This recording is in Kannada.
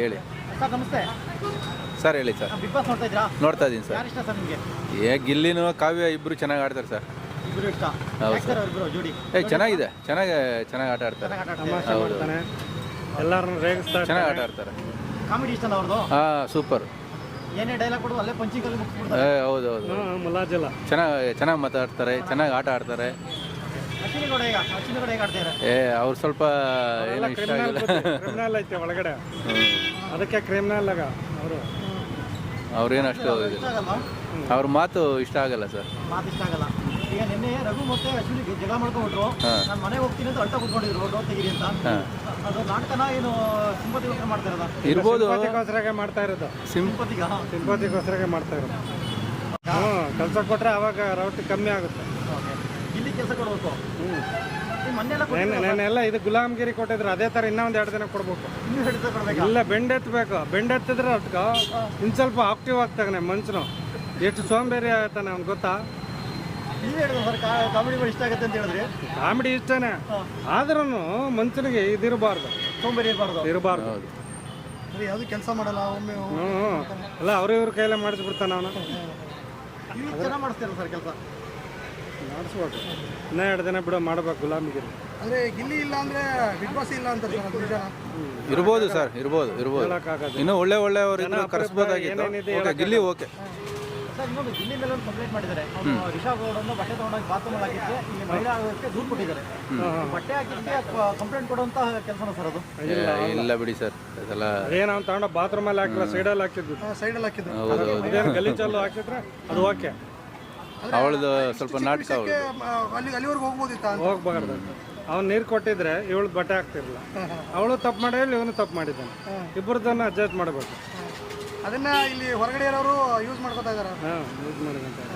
ಹೇಳಿ ಸರ್ ನಮಸ್ತೆ. ಸರ್ ಹೇಳಿ ಸರ್. ಬಿಗ್ ಬಾಸ್ ನೋಡ್ತಾ ಇದ್ರಾ? ನೋಡ್ತಾ ಇದ್ದೀನಿ ಸರ್. ಯಾರು ಇಷ್ಟ ಸರ್ ನಿಮಗೆ? ಗಿಲ್ಲಿನೂ ಕಾವ್ಯ ಇಬ್ಬರು ಚೆನ್ನಾಗಿ ಆಡ್ತಾರೆ ಸರ್. ಇಬ್ರು ಇಷ್ಟ. ಹೌದು ಯಾಕೆ ಸರ್ ಅವ್ರಿಬ್ರು ಜೋಡಿ? ಚೆನ್ನಾಗಿದೆ, ಚೆನ್ನಾಗಿ ಆಟ ಆಡ್ತಾರೆ. ಚೆನ್ನಾಗಿ ಆಟ ಆಡ್ತಾರೆ. ಹೌದು, ಎಲ್ಲರನ್ನು ರೇಗಿಸ್ತಾರೆ, ಚೆನ್ನಾಗಿ ಆಟ ಆಡ್ತಾರೆ. ಕಾಮಿಡಿ ಇಷ್ಟನ ಅವ್ರದ್ದು? ಹಾಂ, ಸೂಪರ್. ಏನೇ ಡೈಲಾಗ್ ಕೊಡೋದು ಅಲ್ಲೇ ಪಂಚಿಂಗಲ್ಲಿ ಮುಗಿಸ್ಬಿಡ್ತಾರೆ. ಹೌದು ಹೌದು, ಮುಲಾಜಿಲ್ಲ. ಚೆನ್ನಾಗಿ ಮಾತಾಡ್ತಾರೆ, ಚೆನ್ನಾಗಿ ಆಟ ಆಡ್ತಾರೆ. ಅಶ್ವಿನಿ ಗೌಡ ಹೇಗೆ ಆಡ್ತಾ ಇದ್ದಾರೆ? ಅವ್ರು ಸ್ವಲ್ಪ ಏನು ಇಷ್ಟ ಆಗಿಲ್ಲ. ಕ್ರಿಮಿನಲ್ ಐತೆ ಒಳಗಡೆ, ಅದಕ್ಕೆ ಕ್ರಿಮಿನಲ್ ಆಗ ಅವರು ಅವ್ರೇನು ಅಷ್ಟು ಇಷ್ಟ ಆಗಲ್ಲ? ಅವ್ರ ಮಾತು ಇಷ್ಟ ಆಗಲ್ಲ ಸರ್. ಮಾತು ಇಷ್ಟ ಆಗಲ್ಲ. ಈಗ ನಿನ್ನೆ ರಘು ಮತ್ತೆ ಅಶ್ವಿನಿ ಜಗಳ ಮಾಡ್ಕೊಂಡ್ಬಿಟ್ರು. ನಾನು ಮನೆಗೆ ಹೋಗ್ತೀನಿ ಅಂತ ಅಡ್ಡ ಕೂತ್ಕೊಂಡಿದ್ರು, ಡೋರ್ ತೆಗೀರಿ ಅಂತ. ಅದು ನಾಟಕನ ಏನು ಸಿಂಪತಿಗೋಸ್ಕರ ಮಾಡ್ತಾ ಇರೋದಾ? ಇರ್ಬೋದು, ಸಿಂಪತಿಗೋಸ್ಕರ ಮಾಡ್ತಾ ಇರೋದು. ಸಿಂಪತಿಗೋಸ್ಕರ ಮಾಡ್ತಾ ಇರೋದು. ಕೆಲಸ ಕೊಟ್ರೆ ಅವಾಗ ರೌಟಿ ಕಮ್ಮಿ ಆಗುತ್ತೆ. ಇಲ್ಲಿ ಕೆಲಸ ಕೊಡಬೇಕು. ಮೊನ್ನೆಲ್ಲ ಇದು ಗುಲಾಮ್ಗಿರಿ ಕೊಟ್ಟಿದ್ರು, ಅದೇ ಥರ ಇನ್ನೊಂದು 2 ದಿನ ಕೊಡ್ಬೇಕು. ಇನ್ನೂ ಹಿಡಿತ ಕೊಡ್ಬೇಕು. ಇಲ್ಲ, ಬೆಂಡೆತ್ತಬೇಕು. ಬೆಂಡೆತ್ತಿದ್ರೆ ಅದಕ್ಕೆ ಇನ್ನು ಸ್ವಲ್ಪ ಆಕ್ಟಿವ್ ಆಗ್ತಾನೆ ಮನುಷ್ಯನು. ಎಷ್ಟು ಸೋಂಬೇರಿ ಆಗ್ತಾನೆ ಅವ್ನು ಗೊತ್ತಾ? ನೀವೇ ಹೇಳಿದ್ರು ಸರ್ ಕಾಮಿಡಿಗಳು ಇಷ್ಟ ಆಗುತ್ತೆ ಅಂತ ಹೇಳಿದ್ರಿ. ಕಾಮಿಡಿ ಇಷ್ಟನೇ, ಆದ್ರೂ ಮನುಷ್ಯನಿಗೆ ಇದಿರಬಾರ್ದು, ಸೋಂಬೇರಿ ಇರಬಾರ್ದು. ಯಾವುದು ಕೆಲಸ ಮಾಡಲ್ಲ ಒಮ್ಮೆ. ಅಲ್ಲ, ಇವ್ರ ಕೈಯಲ್ಲೇ ಮಾಡಿಸ್ಬಿಡ್ತಾನೆ ಅವನು. ಚೆನ್ನಾಗಿ ಮಾಡಿಸ್ತೀರ ಸರ್ ಕೆಲಸ? ಮಾಡಿಸ್ಬೇಕು. ಇನ್ನೂ 2 ದಿನ ಬಿಡೋ ಮಾಡ್ಬೇಕು ಗುಲಾಮಿಗಿರಿ. ಅಂದರೆ ಗಿಲ್ಲಿ ಇಲ್ಲ ಅಂದರೆ ಬಿಗ್ ಬಾಸ್ ಇಲ್ಲ ಅಂತ ಇರ್ಬೋದು ಸರ್, ಇರ್ಬೋದು. ಇನ್ನೂ ಒಳ್ಳೆಯವರು ಇದ್ರು ಕರೆಸ್ಬೋದಾಗಿತ್ತು. Gilli okay sir. ಇನ್ನೊಂದು ಗಿಲ್ಲಿ ಮೇಲೆ ಒಂದು ಕಂಪ್ಲೇಂಟ್ ಮಾಡಿದ್ದಾರೆ. ರಿಷಬ್ ಗೌಡನ್ನು ಬಟ್ಟೆ ತೊಗೊಂಡೋಗಿ ಬಾತ್ರೂಮ್ ಹಾಕಿದ್ದೆ, ಇಲ್ಲಿ ಮಹಿಳಾ ಆಯೋಗಕ್ಕೆ ದೂರು ಕೊಟ್ಟಿದ್ದಾರೆ. ಬಟ್ಟೆ ಹಾಕಿದ್ದೆ ಕಂಪ್ಲೇಂಟ್ ಕೊಡುವಂಥ ಕೆಲಸನ ಸರ್ ಅದು? ಇಲ್ಲ ಬಿಡಿ ಸರ್, ಅದೆಲ್ಲ ಏನು ಅವ್ನು ತಗೊಂಡು ಬಾತ್ರೂಮಲ್ಲಿ ಹಾಕಿಲ್ಲ, ಸೈಡಲ್ಲಿ ಹಾಕಿದ್ದು. ಅದೇನು ಗಲೀಜಲ್ಲೂ ಹಾಕಿದ್ರೆ ಅದು ಓಕೆ. ಅವಳದು ಸ್ವಲ್ಪ ನಾಟಕ, ಅಲ್ಲಿವರೆಗೂ ಹೋಗ್ಬೋದಿತ್ತ? ಹೋಗ್ಬಾರ್ದು. ಅವ್ನು ನೀರು ಕೊಟ್ಟಿದ್ರೆ ಇವಳು ಬಟ್ಟೆ ಹಾಕ್ತಿರ್ಲಿಲ್ಲ. ಅವಳು ತಪ್ಪು ಮಾಡಿದ್ರೆ ಇವನು ತಪ್ಪು ಮಾಡಿದ್ದಾನೆ. ಇಬ್ಬರದನ್ನು ಅಡ್ಜಸ್ಟ್ ಮಾಡಬೇಕು. ಅದನ್ನ ಇಲ್ಲಿ ಹೊರಗಡೆ ಇರೋರು ಯೂಸ್ ಮಾಡ್ಕೊತಾ ಇದ್ದಾರೆ. ಯೂಸ್ ಮಾಡ್ಕೊಂತಾರೆ.